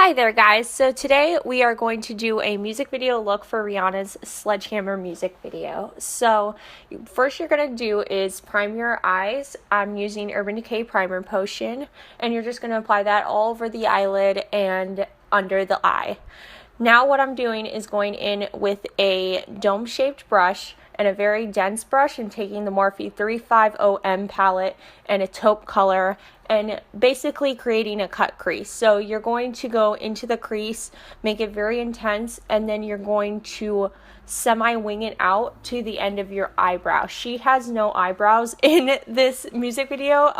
Hi there guys, so today we are going to do a music video look for Rihanna's Sledgehammer music video. So first you're going to do is prime your eyes. I'm using Urban Decay Primer Potion, and you're just going to apply that all over the eyelid and under the eye. Now what I'm doing is going in with a dome-shaped brush and a very dense brush and taking the Morphe 350M palette and a taupe color and basically creating a cut crease. So you're going to go into the crease, make it very intense, and then you're going to semi-wing it out to the end of your eyebrow. She has no eyebrows in this music video.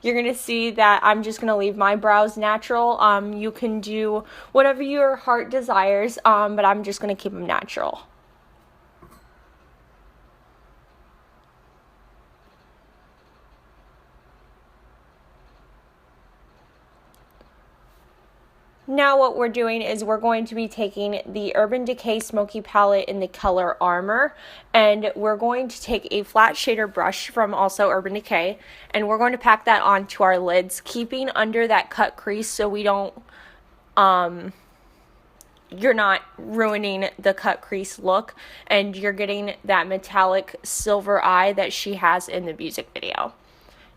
You're going to see that I'm just going to leave my brows natural. You can do whatever your heart desires, but I'm just going to keep them natural. Now what we're doing is we're going to be taking the Urban Decay Smoky palette in the color Armor, and we're going to take a flat shader brush from also Urban Decay, and we're going to pack that onto our lids, keeping under that cut crease so we don't, you're not ruining the cut crease look, and you're getting that metallic silver eye that she has in the music video.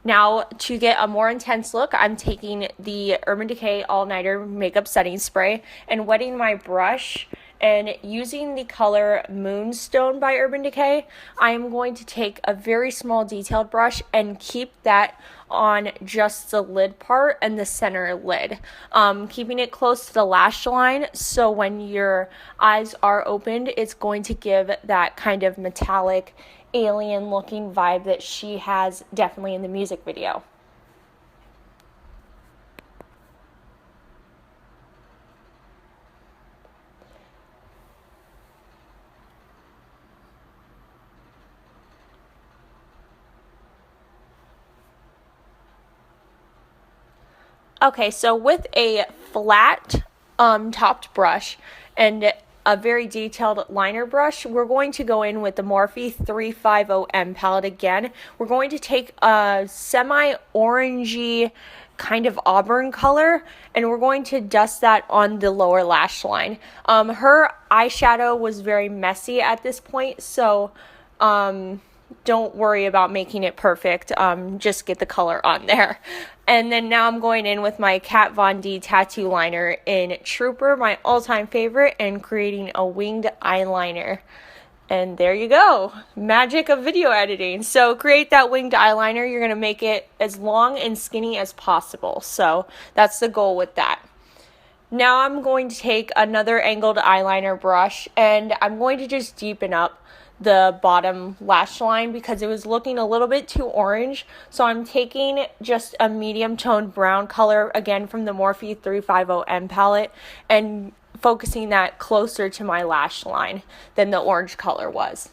Now, to get a more intense look, I'm taking the Urban Decay All Nighter Makeup Setting Spray and wetting my brush and using the color Moonstone by Urban Decay. I am going to take a very small detailed brush and keep that on just the lid part and the center lid, keeping it close to the lash line, so when your eyes are opened, it's going to give that kind of metallic alien looking vibe that she has definitely in the music video. Okay, so with a flat topped brush and a very detailed liner brush, we're going to go in with the Morphe 350M palette again. We're going to take a semi-orangey kind of auburn color, and we're going to dust that on the lower lash line. Her eyeshadow was very messy at this point, so don't worry about making it perfect. Just get the color on there. And then now I'm going in with my Kat Von D tattoo liner in Trooper, my all-time favorite, and creating a winged eyeliner. And there you go. Magic of video editing. So create that winged eyeliner. You're going to make it as long and skinny as possible. So that's the goal with that. Now I'm going to take another angled eyeliner brush, and I'm going to just deepen up the bottom lash line because it was looking a little bit too orange. So I'm taking just a medium toned brown color, again from the Morphe 350M palette, and focusing that closer to my lash line than the orange color was.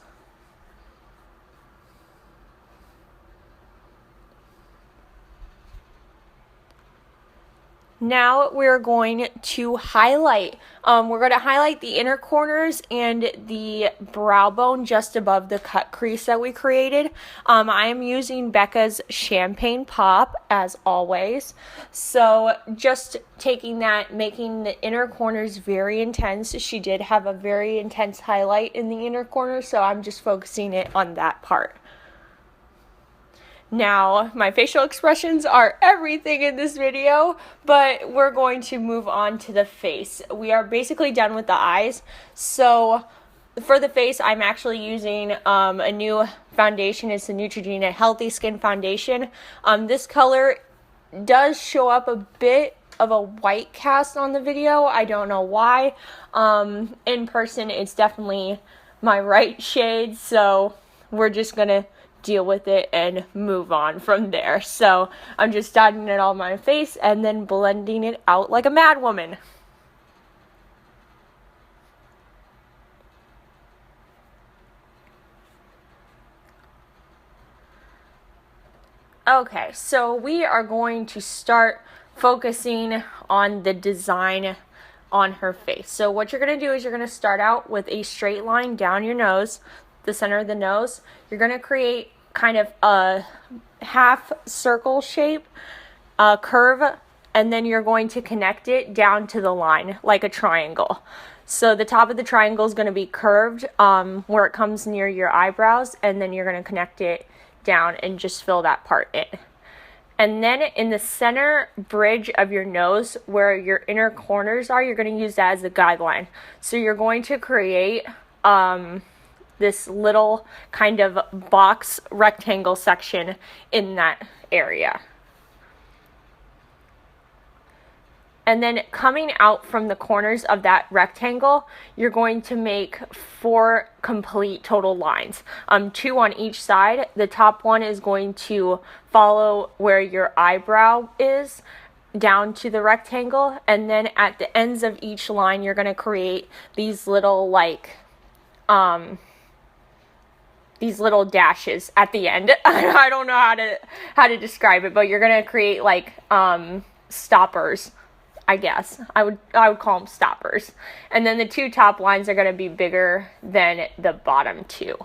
Now we're going to highlight. We're going to highlight the inner corners and the brow bone just above the cut crease that we created. I am using Becca's Champagne Pop as always. So just taking that, making the inner corners very intense. She did have a very intense highlight in the inner corner, so I'm just focusing it on that part. Now, my facial expressions are everything in this video, but we're going to move on to the face. We are basically done with the eyes. So for the face, I'm actually using a new foundation. It's the Neutrogena Healthy Skin Foundation. This color does show up a bit of a white cast on the video. I don't know why. In person, it's definitely my right shade, so we're just going to deal with it and move on from there. So I'm just dotting it all on my face and then blending it out like a mad woman. Okay, so we are going to start focusing on the design on her face. So what you're going to do is you're going to start out with a straight line down your nose, the center of the nose. You're going to create kind of a half circle shape, curve, and then you're going to connect it down to the line like a triangle. So the top of the triangle is going to be curved where it comes near your eyebrows, and then you're going to connect it down and just fill that part in. And then in the center bridge of your nose, where your inner corners are, you're going to use that as a guideline. So you're going to create this little kind of box rectangle section in that area. And then coming out from the corners of that rectangle, you're going to make 4 complete total lines. 2 on each side. The top one is going to follow where your eyebrow is down to the rectangle. And then at the ends of each line, you're going to create these little these little dashes at the end. I don't know how to describe it, but you're going to create like stoppers. I guess I would call them stoppers. And then the 2 top lines are going to be bigger than the bottom 2.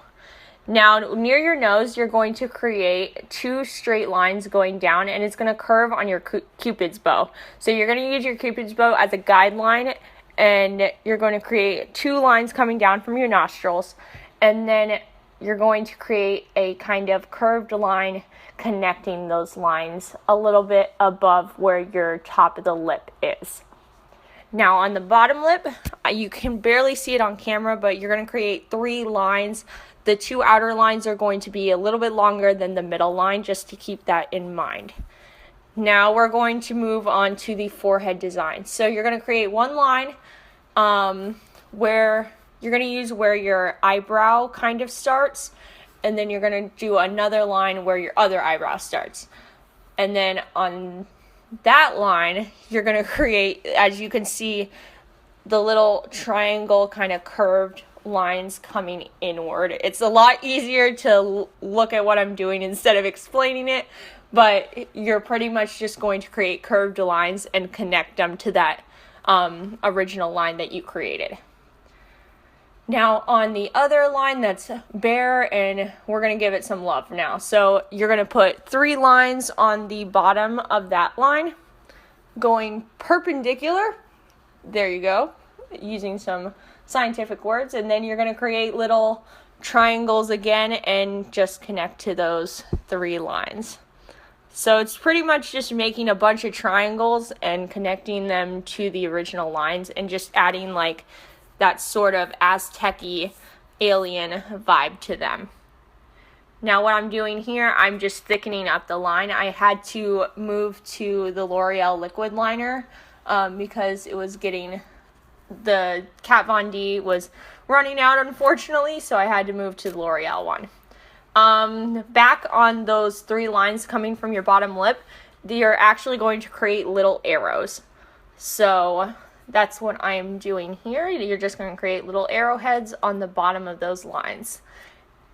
Now near your nose, you're going to create 2 straight lines going down, and it's going to curve on your Cupid's bow. So you're going to use your Cupid's bow as a guideline, and you're going to create 2 lines coming down from your nostrils, and then you're going to create a kind of curved line connecting those lines a little bit above where your top of the lip is. Now on the bottom lip, you can barely see it on camera, but you're going to create 3 lines. The 2 outer lines are going to be a little bit longer than the middle line, just to keep that in mind. Now we're going to move on to the forehead design. So you're going to create 1 line where you're going to use where your eyebrow kind of starts, and then you're going to do another line where your other eyebrow starts. And then on that line, you're going to create, as you can see, the little triangle kind of curved lines coming inward. It's a lot easier to look at what I'm doing instead of explaining it, but you're pretty much just going to create curved lines and connect them to that original line that you created. Now on the other line that's bare, and we're going to give it some love now. So you're going to put 3 lines on the bottom of that line going perpendicular. There you go, using some scientific words. And then you're going to create little triangles again and just connect to those 3 lines. So it's pretty much just making a bunch of triangles and connecting them to the original lines and just adding like that sort of Aztec-y alien vibe to them. Now what I'm doing here, I'm just thickening up the line. I had to move to the Loreal liquid liner because it was the Kat Von D was running out, unfortunately, so I had to move to the Loreal one. Back on those 3 lines coming from your bottom lip, you're actually going to create little arrows. So that's what I'm doing here. You're just going to create little arrowheads on the bottom of those lines.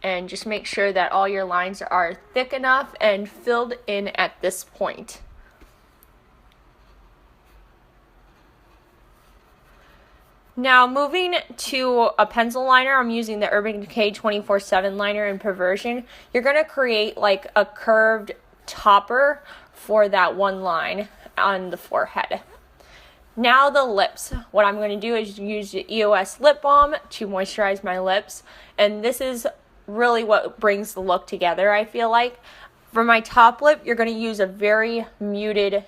And just make sure that all your lines are thick enough and filled in at this point. Now moving to a pencil liner, I'm using the Urban Decay 24/7 liner in Perversion. You're going to create like a curved topper for that 1 line on the forehead. Now the lips. What I'm going to do is use the EOS lip balm to moisturize my lips. And this is really what brings the look together, I feel like. For my top lip, you're going to use a very muted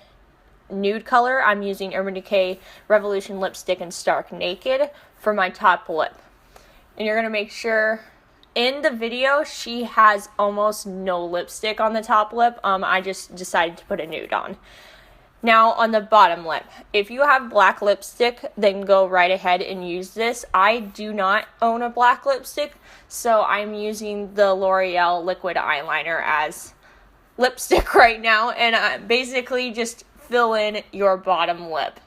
nude color. I'm using Urban Decay Revolution Lipstick in Stark Naked for my top lip. And you're going to make sure, in the video, she has almost no lipstick on the top lip. I just decided to put a nude on. Now on the bottom lip, if you have black lipstick, then go right ahead and use this. I do not own a black lipstick, so I'm using the L'Oreal liquid eyeliner as lipstick right now, and basically just fill in your bottom lip.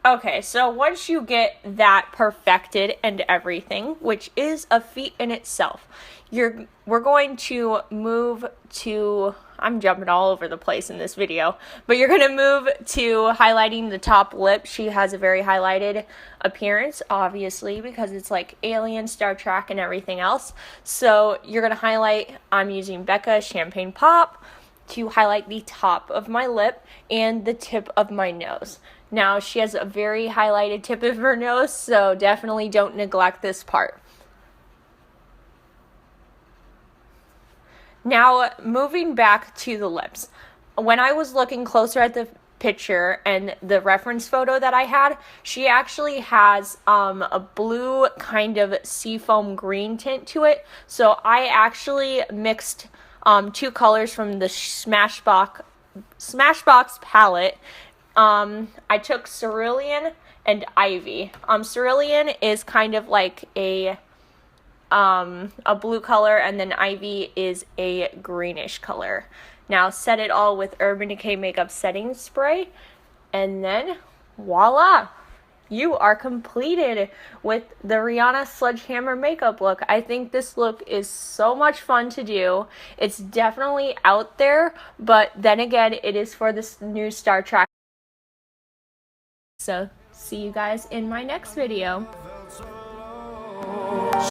Okay, so once you get that perfected and everything, which is a feat in itself, we're going to move to, I'm jumping all over the place in this video, but you're going to move to highlighting the top lip. She has a very highlighted appearance, obviously, because it's like Alien, Star Trek, and everything else. So you're going to highlight, I'm using Becca Champagne Pop to highlight the top of my lip and the tip of my nose. Now, she has a very highlighted tip of her nose, so definitely don't neglect this part. Now, moving back to the lips. When I was looking closer at the picture and the reference photo that I had, she actually has a blue kind of seafoam green tint to it. So I actually mixed two colors from the Smashbox palette. I took Cerulean and Ivy. Cerulean is kind of like a blue color, and then Ivy is a greenish color. Now set it all with Urban Decay Makeup Setting Spray, and then voila! You are completed with the Rihanna Sledgehammer makeup look. I think this look is so much fun to do. It's definitely out there, but then again, it is for this new Star Trek. So, see you guys in my next video.